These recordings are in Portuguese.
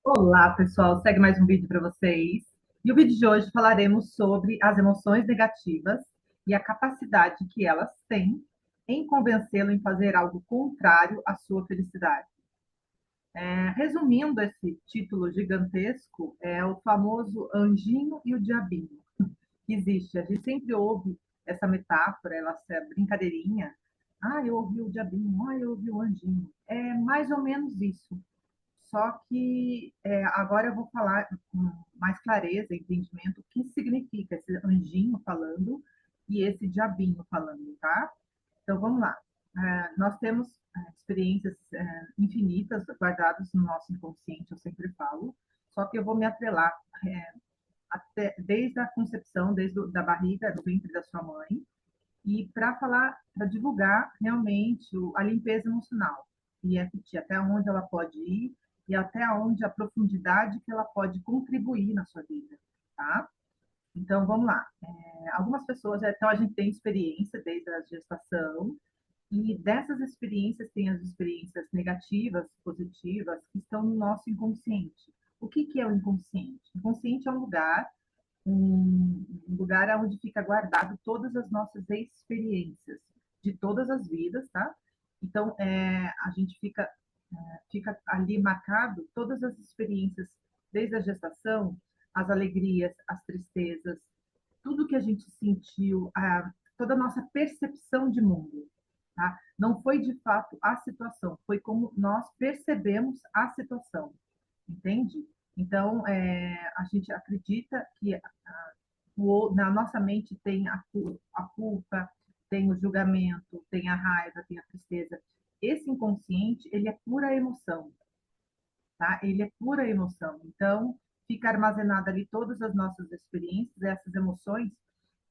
Olá, pessoal. Segue mais um vídeo para vocês. E o vídeo de hoje falaremos sobre as emoções negativas e a capacidade que elas têm em convencê-lo em fazer algo contrário à sua felicidade. Resumindo esse título gigantesco, é o famoso anjinho e o diabinho que existe. A gente sempre ouve essa metáfora, essa brincadeirinha. Ah, eu ouvi o diabinho, ah, eu ouvi o anjinho. É mais ou menos isso. Só que agora eu vou falar com mais clareza, entendimento, o que significa esse anjinho falando e esse diabinho falando, tá? Então vamos lá. Nós temos experiências infinitas guardadas no nosso inconsciente, eu sempre falo, só que eu vou me atrelar desde a concepção, da barriga, do ventre da sua mãe, e para falar, para divulgar realmente a limpeza emocional, e até onde ela pode ir e até onde a profundidade que ela pode contribuir na sua vida, tá? Então, vamos lá. Algumas pessoas, então, a gente tem experiência desde a gestação, e dessas experiências tem as experiências negativas, positivas, que estão no nosso inconsciente. O que que é o inconsciente? O inconsciente é um lugar onde fica guardado todas as nossas experiências de todas as vidas, tá? Então, a gente fica ali marcado todas as experiências, desde a gestação, as alegrias, as tristezas, tudo que a gente sentiu, toda a nossa percepção de mundo, tá? Não foi de fato a situação, foi como nós percebemos a situação, entende? Então, a gente acredita que na nossa mente tem a culpa, tem o julgamento, tem a raiva, tem a tristeza. Esse inconsciente, ele é pura emoção, tá? Ele é pura emoção. Então, fica armazenada ali todas as nossas experiências, essas emoções,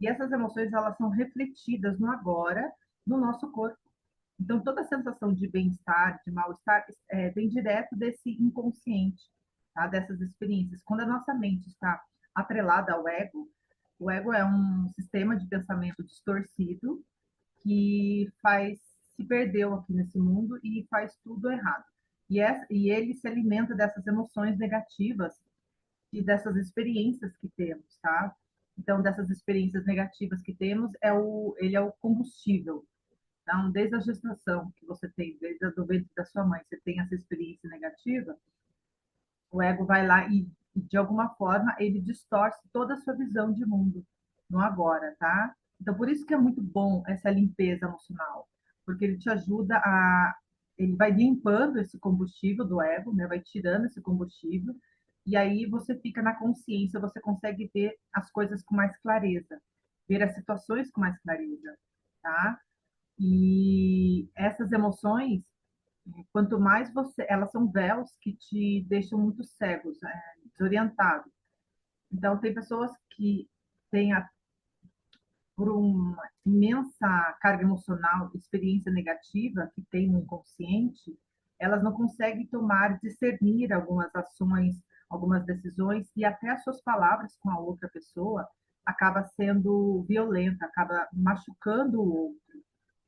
e essas emoções, elas são refletidas no agora, no nosso corpo. Então, toda a sensação de bem-estar, de mal-estar, vem direto desse inconsciente, tá? Dessas experiências. Quando a nossa mente está atrelada ao ego, o ego é um sistema de pensamento distorcido que se perdeu aqui nesse mundo e faz tudo errado. E ele se alimenta dessas emoções negativas e dessas experiências que temos, tá? Então, dessas experiências negativas que temos, ele é o combustível. Então, desde a gestação que você tem, desde o ventre da sua mãe, você tem essa experiência negativa, o ego vai lá e, de alguma forma, ele distorce toda a sua visão de mundo no agora, tá? Então, por isso que é muito bom essa limpeza emocional, porque ele te ajuda ele vai limpando esse combustível do ego, né? Vai tirando esse combustível, e aí você fica na consciência, você consegue ver as coisas com mais clareza, ver as situações com mais clareza, tá? E essas emoções, quanto mais elas são véus que te deixam muito cegos, desorientados. Então, tem pessoas que têm, por uma imensa carga emocional, experiência negativa que tem no inconsciente, elas não conseguem discernir algumas ações, algumas decisões, e até as suas palavras com a outra pessoa acaba sendo violenta, acaba machucando o outro,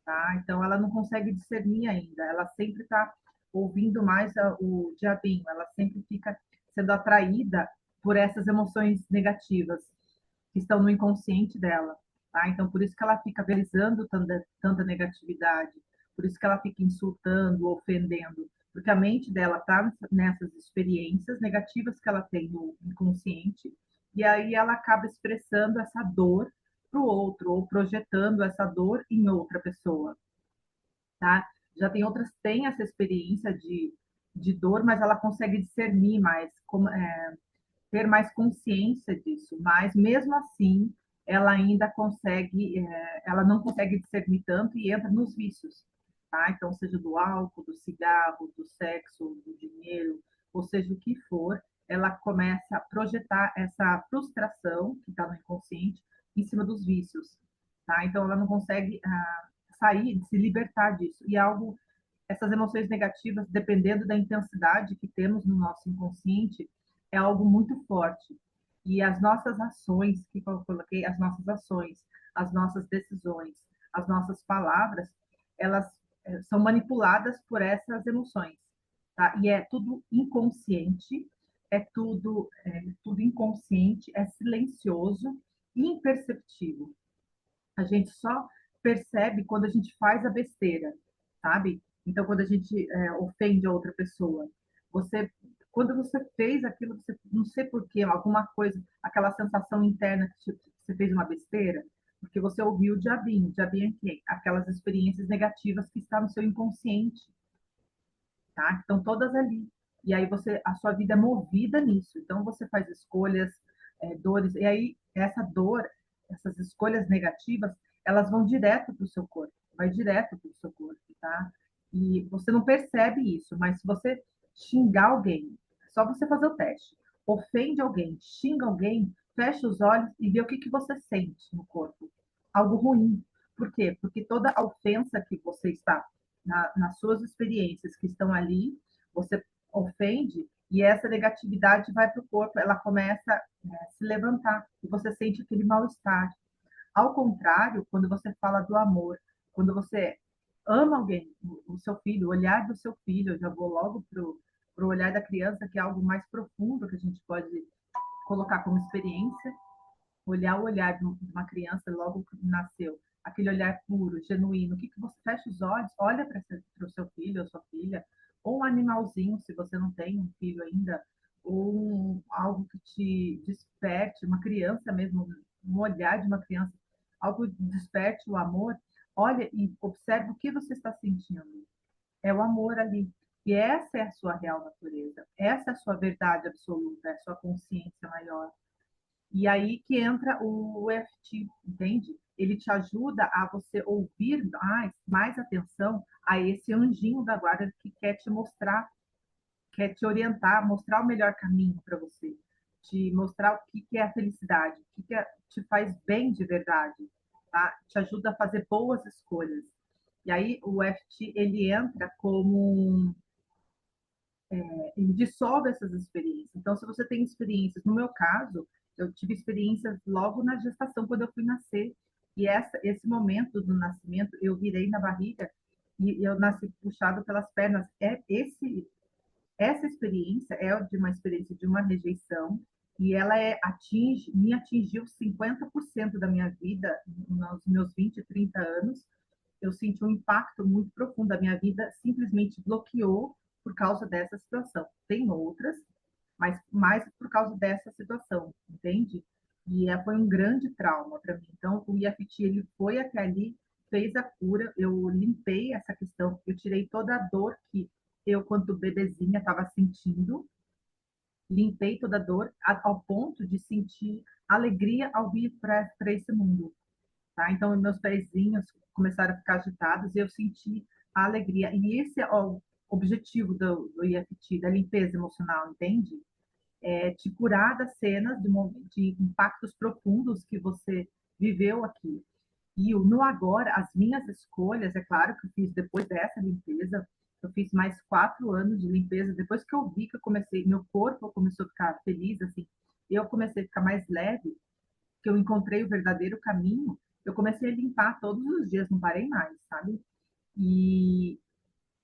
tá? Então, ela não consegue discernir ainda, ela sempre está ouvindo mais o diabinho, ela sempre fica sendo atraída por essas emoções negativas que estão no inconsciente dela, tá? Então, por isso que ela fica verbalizando tanta negatividade, por isso que ela fica insultando, ofendendo, porque a mente dela está nessas experiências negativas que ela tem no inconsciente, e aí ela acaba expressando essa dor para o outro, ou projetando essa dor em outra pessoa, tá? Já tem outras que têm essa experiência de dor, mas ela consegue discernir mais, ter mais consciência disso, mas mesmo assim, ela ainda consegue, ela não consegue discernir tanto e entra nos vícios, tá? Então, seja do álcool, do cigarro, do sexo, do dinheiro, ou seja o que for, ela começa a projetar essa frustração que está no inconsciente em cima dos vícios, tá? Então, ela não consegue sair, se libertar disso. E essas emoções negativas, dependendo da intensidade que temos no nosso inconsciente, é algo muito forte. E as nossas ações, que eu coloquei, as nossas ações, as nossas decisões, as nossas palavras, elas são manipuladas por essas emoções, tá? E é tudo inconsciente, é tudo inconsciente, é silencioso e imperceptível. A gente só percebe quando a gente faz a besteira, sabe? Então, quando a gente ofende a outra pessoa, você, quando você fez aquilo, você, não sei por quê, alguma coisa, aquela sensação interna que você fez uma besteira, porque você ouviu o diabinho é quem? Aquelas experiências negativas que estão no seu inconsciente, tá? Estão todas ali. E aí a sua vida é movida nisso. Então você faz escolhas, dores, e aí essa dor, essas escolhas negativas, elas vão direto para o seu corpo, vai direto para o seu corpo, tá? E você não percebe isso, mas se você xingar alguém, é só você fazer o teste, ofende alguém, xinga alguém, fecha os olhos e vê o que que você sente no corpo. Algo ruim. Por quê? Porque toda a ofensa que você está nas suas experiências que estão ali, você ofende e essa negatividade vai para o corpo, ela começa a se levantar e você sente aquele mal-estar. Ao contrário, quando você fala do amor, quando você ama alguém, o seu filho, o olhar do seu filho, eu já vou logo para o olhar da criança, que é algo mais profundo que a gente pode colocar como experiência, olhar o olhar de uma criança logo que nasceu, aquele olhar puro, genuíno, o que, que você fecha os olhos, olha para o seu filho ou sua filha, ou um animalzinho, se você não tem um filho ainda, ou algo que te desperte, uma criança mesmo, um olhar de uma criança, algo que desperte o amor, olha e observe o que você está sentindo. É o amor ali. E essa é a sua real natureza, essa é a sua verdade absoluta, é a sua consciência maior. E aí que entra o EFT, entende? Ele te ajuda a você ouvir mais atenção a esse anjinho da guarda que quer te mostrar, quer te orientar, mostrar o melhor caminho para você, te mostrar o que que é a felicidade, o que que te faz bem de verdade, tá? Te ajuda a fazer boas escolhas. E aí o EFT, ele entra como ele dissolve essas experiências. Então, se você tem experiências, no meu caso, eu tive experiências logo na gestação, quando eu fui nascer. E esse momento do nascimento, eu virei na barriga e eu nasci puxado pelas pernas. Essa experiência é de uma experiência de uma rejeição e ela me atingiu 50% da minha vida, nos meus 20, 30 anos. Eu senti um impacto muito profundo. A minha vida simplesmente bloqueou por causa dessa situação. Tem outras, mas mais por causa dessa situação, entende? E foi um grande trauma para mim. Então, o IFT, ele foi até ali, fez a cura, eu limpei essa questão, eu tirei toda a dor que eu, quando bebezinha, estava sentindo, limpei toda a dor ao ponto de sentir alegria ao vir para esse mundo, tá? Então, meus pezinhos começaram a ficar agitados e eu senti a alegria. E esse é o objetivo do IFT, da limpeza emocional, entende? É te curar das cenas de impactos profundos que você viveu aqui. E no agora, as minhas escolhas, é claro que eu fiz depois dessa limpeza, eu fiz mais 4 anos de limpeza, depois que eu vi que eu comecei, meu corpo começou a ficar feliz, assim, eu comecei a ficar mais leve, que eu encontrei o verdadeiro caminho, eu comecei a limpar todos os dias, não parei mais, sabe? E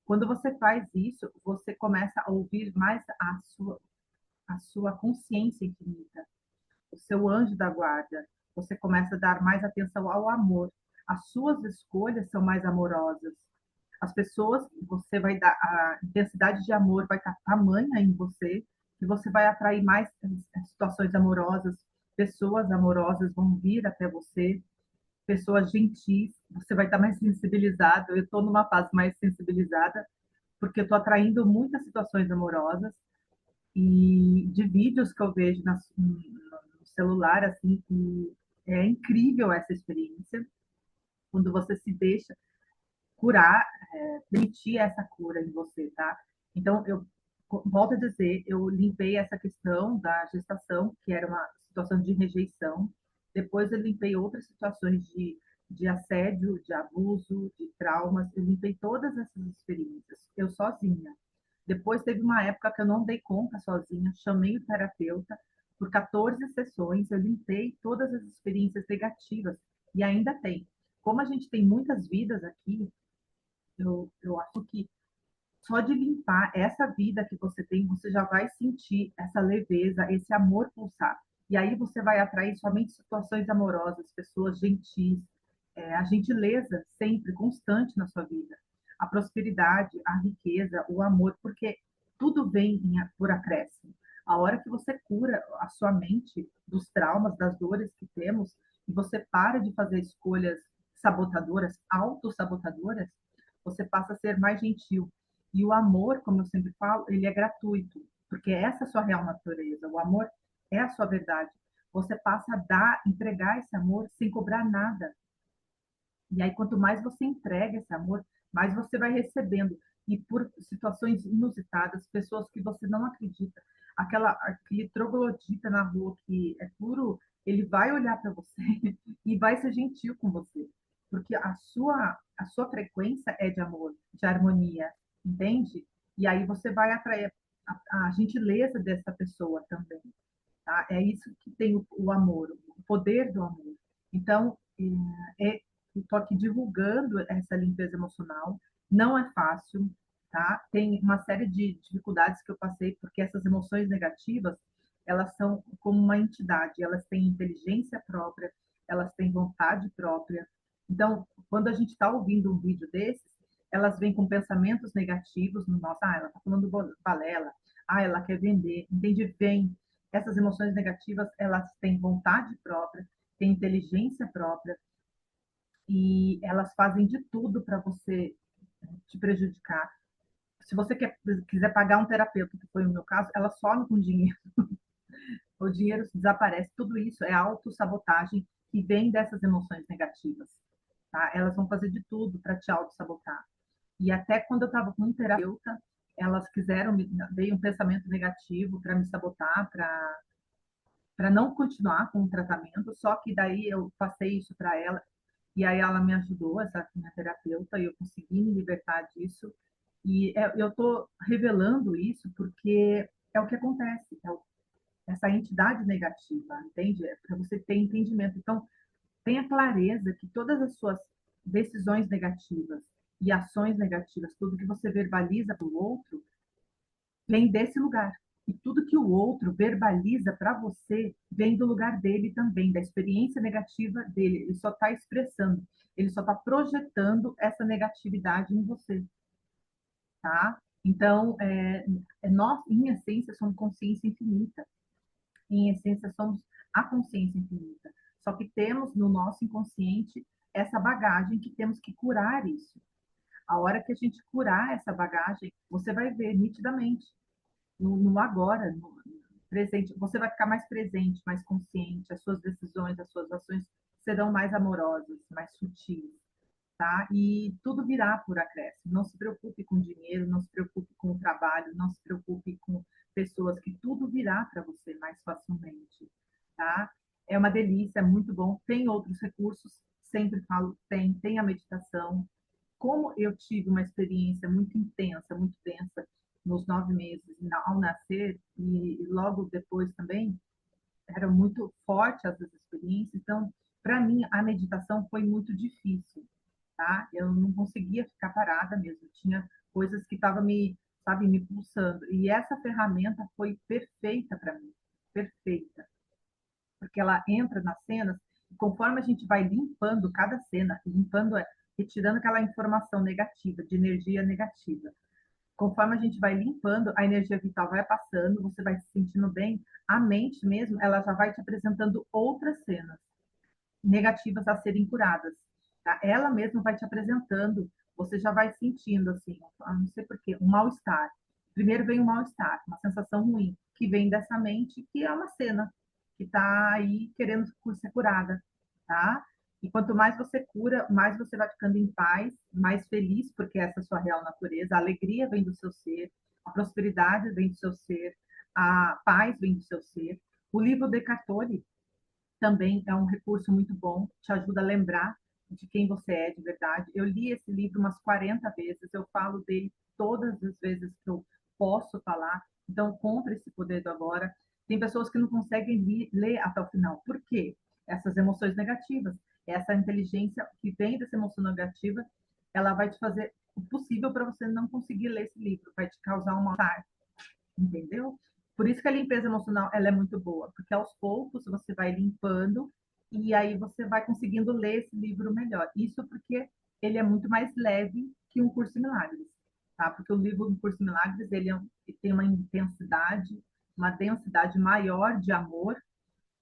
quando você faz isso, você começa a ouvir mais a sua consciência infinita, o seu anjo da guarda. Você começa a dar mais atenção ao amor. As suas escolhas são mais amorosas. As pessoas, você vai dar, a intensidade de amor vai estar tamanha em você, que você vai atrair mais situações amorosas, pessoas amorosas vão vir até você, pessoas gentis, você vai estar mais sensibilizado. Eu estou numa fase mais sensibilizada, porque eu estou atraindo muitas situações amorosas e de vídeos que eu vejo no celular, assim, que é incrível essa experiência, quando você se deixa curar, permitir essa cura em você, tá? Então, eu volto a dizer, eu limpei essa questão da gestação, que era uma situação de rejeição, depois eu limpei outras situações de assédio, de abuso, de traumas, eu limpei todas essas experiências, eu sozinha. Depois teve uma época que eu não dei conta sozinha, chamei o terapeuta, por 14 sessões eu limpei todas as experiências negativas, e ainda tem. Como a gente tem muitas vidas aqui, eu acho que Só de limpar essa vida que você tem, você já vai sentir essa leveza, esse amor pulsar. E aí você vai atrair somente situações amorosas, pessoas gentis, a gentileza sempre constante na sua vida, a prosperidade, a riqueza, o amor, porque tudo vem por acréscimo. A hora que você cura a sua mente dos traumas, das dores que temos, e você para de fazer escolhas sabotadoras, autossabotadoras, você passa a ser mais gentil. E o amor, como eu sempre falo, ele é gratuito, porque essa é a sua real natureza. O amor é a sua verdade. Você passa a dar, entregar esse amor sem cobrar nada. E aí, quanto mais você entrega esse amor, mais você vai recebendo. E por situações inusitadas, pessoas que você não acredita, aquele troglodita na rua que é puro, ele vai olhar para você e vai ser gentil com você. Porque a sua frequência é de amor, de harmonia, entende? E aí você vai atrair a gentileza dessa pessoa também. Tá? É isso que tem o amor, o poder do amor. Então, estou aqui divulgando essa limpeza emocional. Não é fácil, tá? Tem uma série de dificuldades que eu passei, porque essas emoções negativas, elas são como uma entidade, elas têm inteligência própria, elas têm vontade própria. Então, quando a gente está ouvindo um vídeo desses, elas vêm com pensamentos negativos no nosso, ela está falando balela, ela quer vender, entende? Vem. Essas emoções negativas, elas têm vontade própria, têm inteligência própria, e elas fazem de tudo para você te prejudicar. Se você quiser pagar um terapeuta, que foi o meu caso, ela some com dinheiro. O dinheiro desaparece. Tudo isso é autossabotagem que vem dessas emoções negativas. Tá? Elas vão fazer de tudo para te autossabotar. E até quando eu estava com um terapeuta, elas quiseram, veio um pensamento negativo para me sabotar, para não continuar com o tratamento, só que daí eu passei isso para ela, e aí ela me ajudou, essa minha terapeuta, e eu consegui me libertar disso. E eu estou revelando isso porque é o que acontece, essa entidade negativa, entende? É para você ter entendimento. Então, tenha clareza que todas as suas decisões negativas e ações negativas, tudo que você verbaliza para o outro, vem desse lugar. E tudo que o outro verbaliza para você vem do lugar dele também, da experiência negativa dele. Ele só está expressando, ele só está projetando essa negatividade em você, tá? Então, nós, em essência, somos consciência infinita. Em essência, somos a consciência infinita. Só que temos no nosso inconsciente essa bagagem que temos que curar isso. A hora que a gente curar essa bagagem, você vai ver nitidamente no agora, no presente. Você vai ficar mais presente, mais consciente, as suas decisões, as suas ações serão mais amorosas, mais sutis, tá? E tudo virá por acréscimo. Não se preocupe com dinheiro, não se preocupe com o trabalho, não se preocupe com pessoas, que tudo virá para você mais facilmente, tá? É uma delícia, é muito bom. Tem outros recursos, sempre falo, tem a meditação. Como eu tive uma experiência muito intensa, muito densa, nos 9 meses ao nascer, e logo depois também, era muito forte essas experiências, então, para mim, a meditação foi muito difícil, tá? Eu não conseguia ficar parada mesmo, tinha coisas que estavam me, sabe, me pulsando, e essa ferramenta foi perfeita para mim, perfeita, porque ela entra nas cenas, e conforme a gente vai limpando cada cena, limpando, retirando aquela informação negativa, de energia negativa, conforme a gente vai limpando, a energia vital vai passando, você vai se sentindo bem, a mente mesmo, ela já vai te apresentando outras cenas negativas a serem curadas. Tá? Ela mesma vai te apresentando, você já vai sentindo assim, não sei porquê, um mal-estar. Primeiro vem um mal-estar, uma sensação ruim, que vem dessa mente, que é uma cena, que está aí querendo ser curada, tá? E quanto mais você cura, mais você vai ficando em paz, mais feliz, porque essa é a sua real natureza. A alegria vem do seu ser, a prosperidade vem do seu ser, a paz vem do seu ser. O livro de Cartoli também é um recurso muito bom, te ajuda a lembrar de quem você é de verdade. Eu li esse livro umas 40 vezes, eu falo dele todas as vezes que eu posso falar. Então, compre esse Poder do Agora. Tem pessoas que não conseguem ler até o final. Por quê? Essas emoções negativas, essa inteligência que vem dessa emoção negativa, ela vai te fazer o possível para você não conseguir ler esse livro, vai te causar um mal-estar, entendeu? Por isso que a limpeza emocional ela é muito boa, porque aos poucos você vai limpando e aí você vai conseguindo ler esse livro melhor. Isso porque ele é muito mais leve que um Curso em Milagres, tá? Porque o livro do Curso em Milagres ele tem uma densidade maior de amor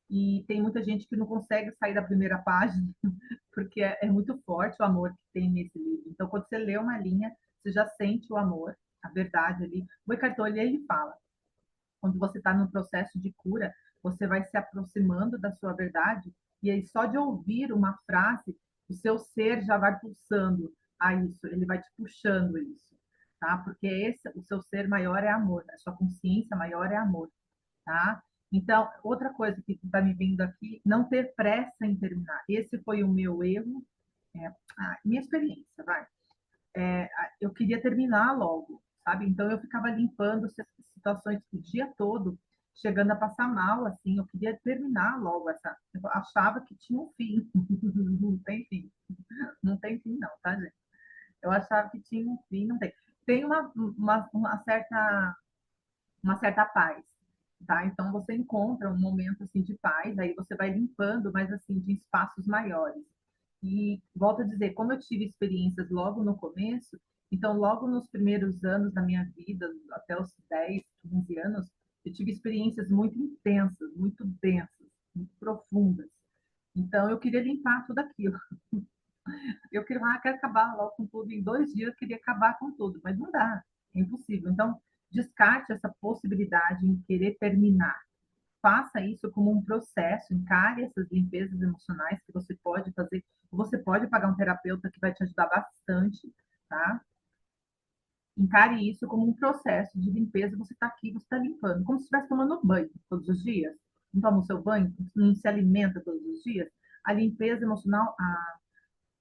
e tem muita gente que não consegue sair da primeira página porque é muito forte o amor que tem nesse livro. Então, quando você lê uma linha, você já sente o amor, a verdade ali. O Eckhart Tolle, ele fala, quando você está num processo de cura, você vai se aproximando da sua verdade, e aí só de ouvir uma frase, o seu ser já vai pulsando a isso, ele vai te puxando isso, tá? Porque esse, o seu ser maior é amor, a sua consciência maior é amor, tá? Então, outra coisa que está me vindo aqui, não ter pressa em terminar. Esse foi o meu erro, minha experiência, vai. Eu queria terminar logo, sabe? Então eu ficava limpando situações o dia todo, chegando a passar mal, assim, eu queria terminar logo essa. Eu achava que tinha um fim. Não tem fim. Não tem fim, não, tá, gente? Eu achava que tinha um fim, não tem. Tem uma certa paz, tá? Então você encontra um momento assim de paz, aí você vai limpando, mas assim de espaços maiores. E volto a dizer, como eu tive experiências logo no começo, então logo nos primeiros anos da minha vida, até os 10, 15 anos, eu tive experiências muito intensas, muito densas, muito profundas. Então eu queria limpar tudo aquilo. Eu queria, quero acabar logo com tudo em 2 dias, eu queria acabar com tudo, mas não dá, é impossível. Então, descarte essa possibilidade em querer terminar. Faça isso como um processo, encare essas limpezas emocionais que você pode fazer. Você pode pagar um terapeuta que vai te ajudar bastante, tá? Encare isso como um processo de limpeza. Você está aqui, você está limpando, como se estivesse tomando banho todos os dias. Não toma o seu banho, não se alimenta todos os dias. A limpeza emocional,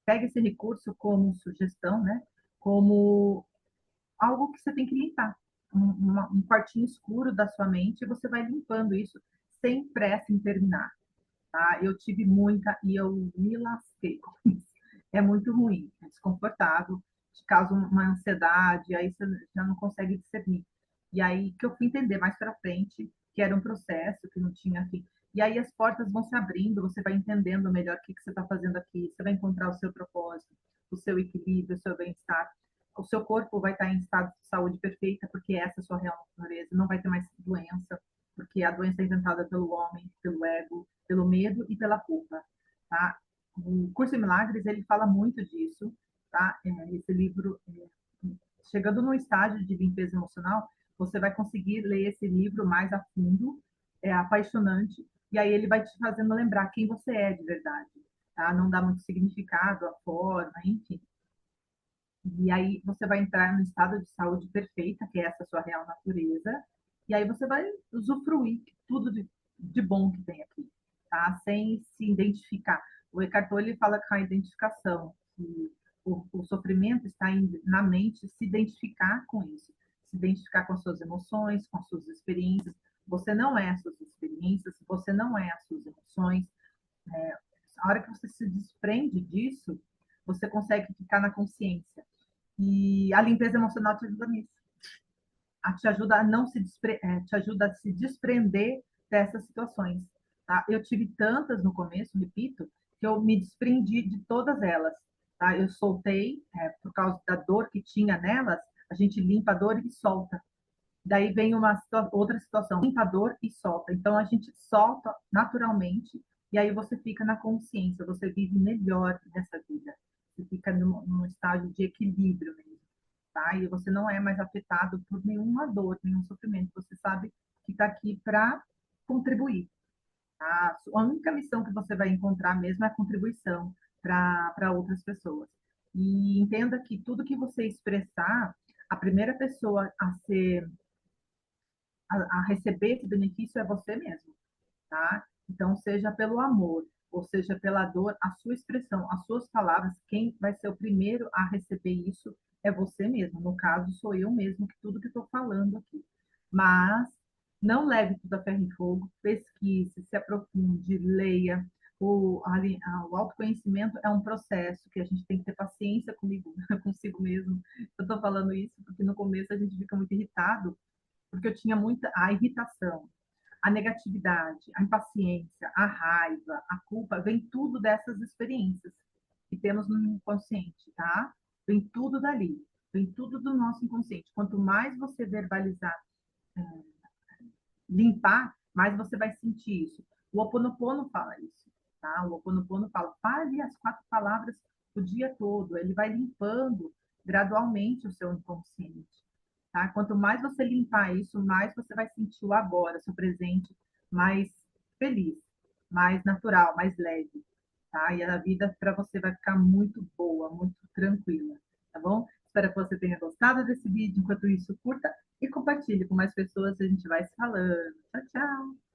pega esse recurso como sugestão, né? Como algo que você tem que limpar. Um quartinho escuro da sua mente, e você vai limpando isso sem pressa em terminar, tá? Eu tive muita e eu me lasquei com isso. É muito ruim, é desconfortável, te causa uma ansiedade, aí você já não consegue discernir. E aí que eu fui entender mais para frente que era um processo, que não tinha fim. E aí as portas vão se abrindo, você vai entendendo melhor o que você está fazendo aqui, você vai encontrar o seu propósito, o seu equilíbrio, o seu bem-estar. O seu corpo vai estar em estado de saúde perfeita, porque essa é a sua real natureza, não vai ter mais doença, porque a doença é inventada pelo homem, pelo ego, pelo medo e pela culpa, tá? O Curso em Milagres, ele fala muito disso, tá? Esse livro, chegando no estágio de limpeza emocional, você vai conseguir ler esse livro mais a fundo, é apaixonante, e aí ele vai te fazendo lembrar quem você é de verdade, tá? Não dá muito significado à forma, enfim. E aí você vai entrar no estado de saúde perfeita, que é essa sua real natureza, e aí você vai usufruir tudo de bom que tem aqui, tá? Sem se identificar. O Eckhart Tolle fala com a identificação, que o sofrimento está na mente, se identificar com isso, se identificar com as suas emoções, com as suas experiências. Você não é as suas experiências, você não é as suas emoções. A hora que você se desprende disso, você consegue ficar na consciência. E a limpeza emocional te ajuda nisso. Te ajuda a não se te ajuda a se desprender dessas situações. Tá? Eu tive tantas no começo, repito, que eu me desprendi de todas elas. Tá? Eu soltei, por causa da dor que tinha nelas, a gente limpa a dor e solta. Daí vem outra situação, limpa a dor e solta. Então a gente solta naturalmente e aí você fica na consciência, você vive melhor dessa vida. Você fica num estágio de equilíbrio mesmo, tá? E você não é mais afetado por nenhuma dor, nenhum sofrimento. Você sabe que está aqui para contribuir. Tá? A única missão que você vai encontrar mesmo é a contribuição para outras pessoas. E entenda que tudo que você expressar, a primeira pessoa a receber esse benefício é você mesmo, tá? Então, seja pelo amor, ou seja pela dor, a sua expressão, as suas palavras, quem vai ser o primeiro a receber isso é você mesmo. No caso, sou eu mesmo, que tudo que estou falando aqui. Mas não leve tudo a ferro e fogo, pesquise, se aprofunde, leia, o autoconhecimento é um processo que a gente tem que ter paciência comigo, consigo mesmo. Eu estou falando isso porque no começo a gente fica muito irritado, porque eu tinha muita a irritação, a negatividade, a impaciência, a raiva, a culpa, vem tudo dessas experiências que temos no inconsciente, tá? Vem tudo dali, vem tudo do nosso inconsciente. Quanto mais você verbalizar, limpar, mais você vai sentir isso. O Ho Oponopono fala isso, tá? O Ho Oponopono fala, fale as 4 palavras o dia todo, ele vai limpando gradualmente o seu inconsciente, tá? Quanto mais você limpar isso, mais você vai sentir o agora, seu presente mais feliz, mais natural, mais leve, tá? E a vida para você vai ficar muito boa, muito tranquila, tá bom? Espero que você tenha gostado desse vídeo. Enquanto isso, curta e compartilhe com mais pessoas. A gente vai se falando. Tchau, tchau!